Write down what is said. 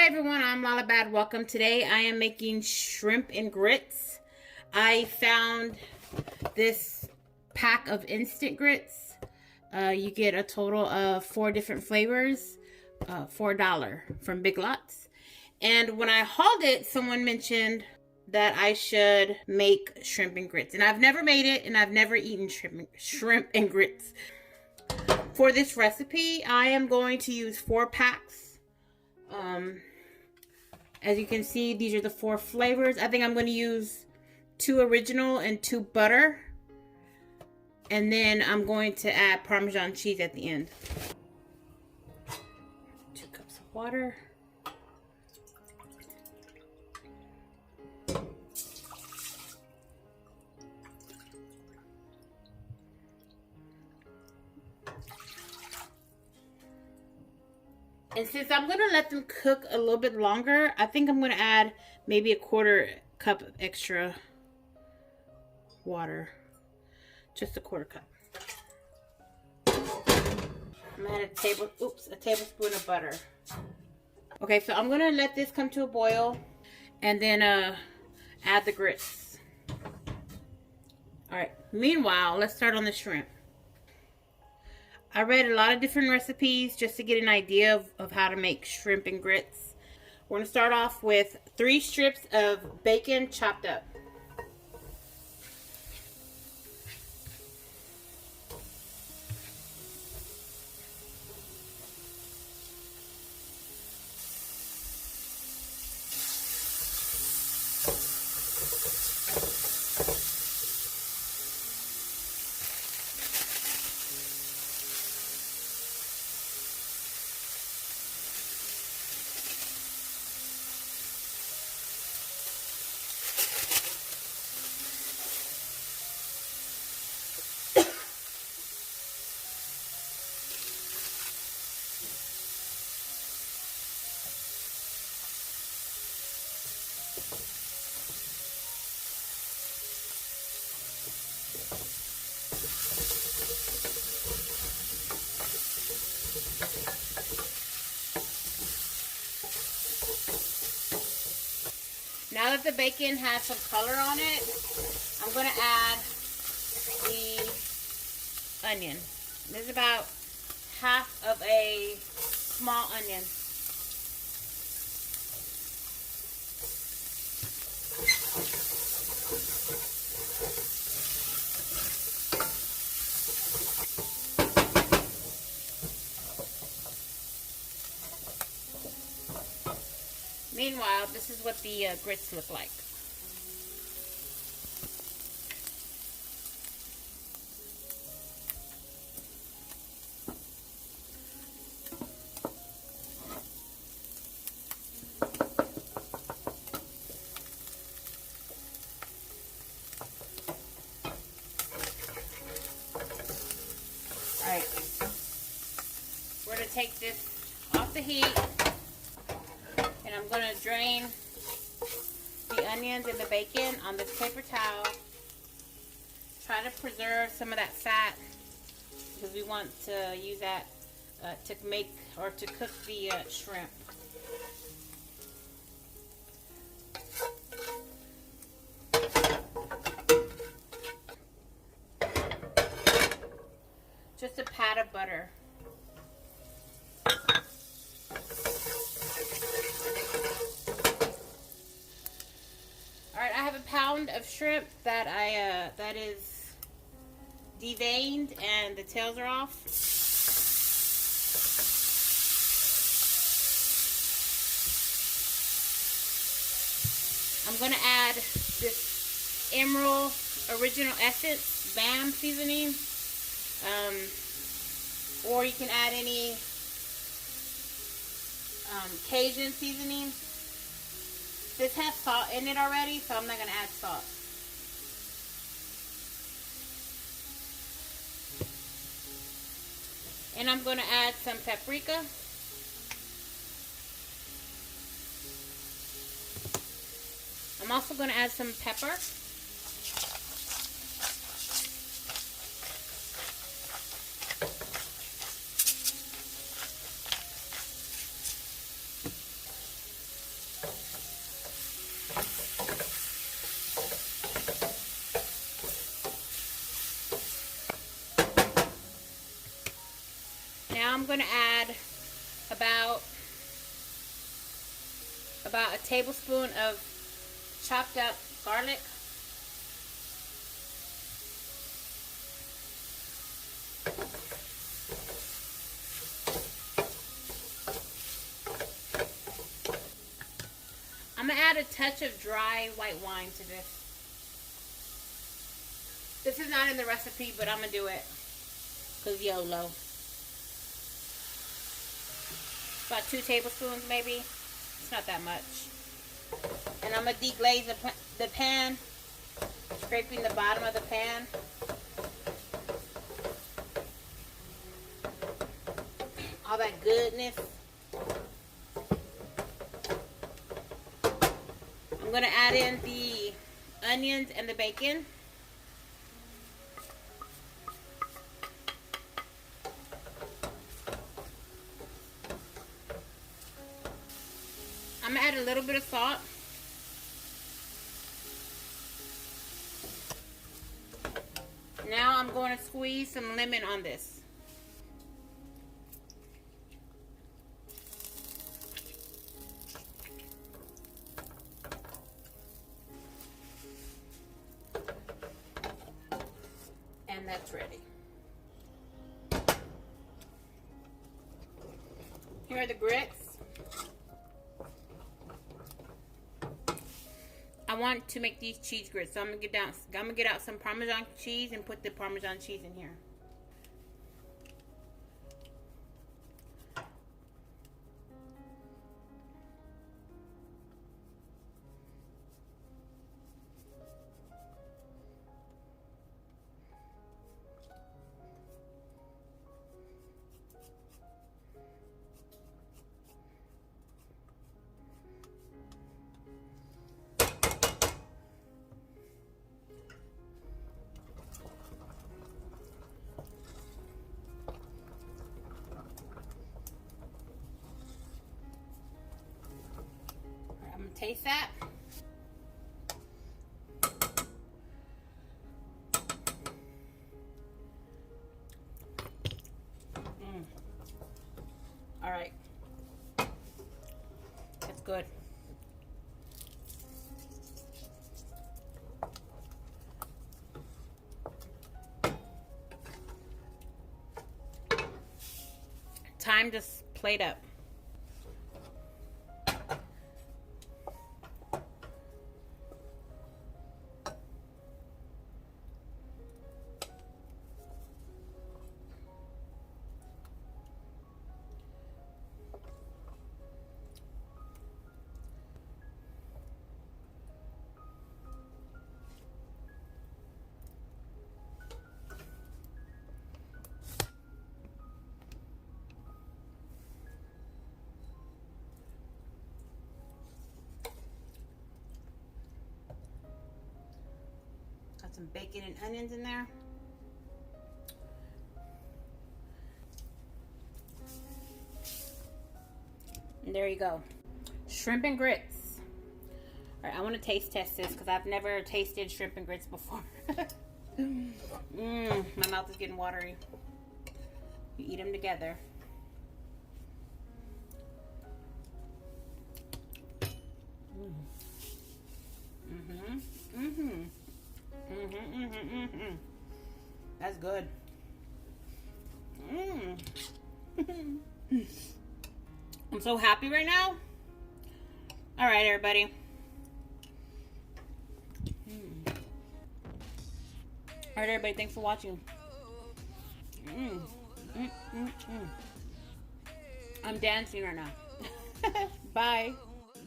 Hi everyone, I'm Lala Bad. Welcome. Today I am making shrimp and grits. I found this pack of instant grits. You get a total of 4 different flavors for $1 from Big Lots. And when I hauled it, someone mentioned that I should make shrimp and grits. And I've never made it, and I've never eaten shrimp and grits. For this recipe, I am going to use 4 packs. As you can see, these are the 4 flavors. I think I'm going to use 2 original and 2 butter. And then I'm going to add Parmesan cheese at the end. 2 cups of water. And since I'm going to let them cook a little bit longer, I think I'm going to add maybe a 1/4 cup of extra water. Just a 1/4 cup. I'm going to add a tablespoon of butter. Okay, so I'm going to let this come to a boil and then add the grits. Alright, meanwhile, let's start on the shrimp. I read a lot of different recipes just to get an idea of how to make shrimp and grits. We're going to start off with 3 strips of bacon chopped up. Now that the bacon has some color on it, I'm going to add the onion. This is about half of a small onion. Meanwhile, this is what the grits look like. Alright, we're going to take this off the heat. And I'm going to drain the onions and the bacon on this paper towel. Try to preserve some of that fat because we want to use that to make or to cook the shrimp. Just a pat of butter. I have a pound of shrimp that that is deveined and the tails are off. I'm gonna add this Emerald Original Essence BAM seasoning, or you can add any Cajun seasoning. This has salt in it already, so I'm not going to add salt. And I'm going to add some paprika. I'm also going to add some pepper. going to add about a tablespoon of chopped up garlic. I'm going to add a touch of dry white wine to this. This is not in the recipe, but I'm going to do it because YOLO. About 2 tablespoons maybe. It's not that much. And I'm going to deglaze the pan, scraping the bottom of the pan. All that goodness. I'm going to add in the onions and the bacon. I'm going to add a little bit of salt. Now I'm going to squeeze some lemon on this. And that's ready. Here are the grits. I want to make these cheese grits, so I'm gonna get out some Parmesan cheese and put the Parmesan cheese in here. Taste that. All right. That's good. Time to plate up. Some bacon and onions in there. And there you go. Shrimp and grits. All right, I want to taste test this because I've never tasted shrimp and grits before. My mouth is getting watery. You eat them together. That's good. I'm so happy right now. All right, everybody. All right, everybody. Thanks for watching. I'm dancing right now. Bye.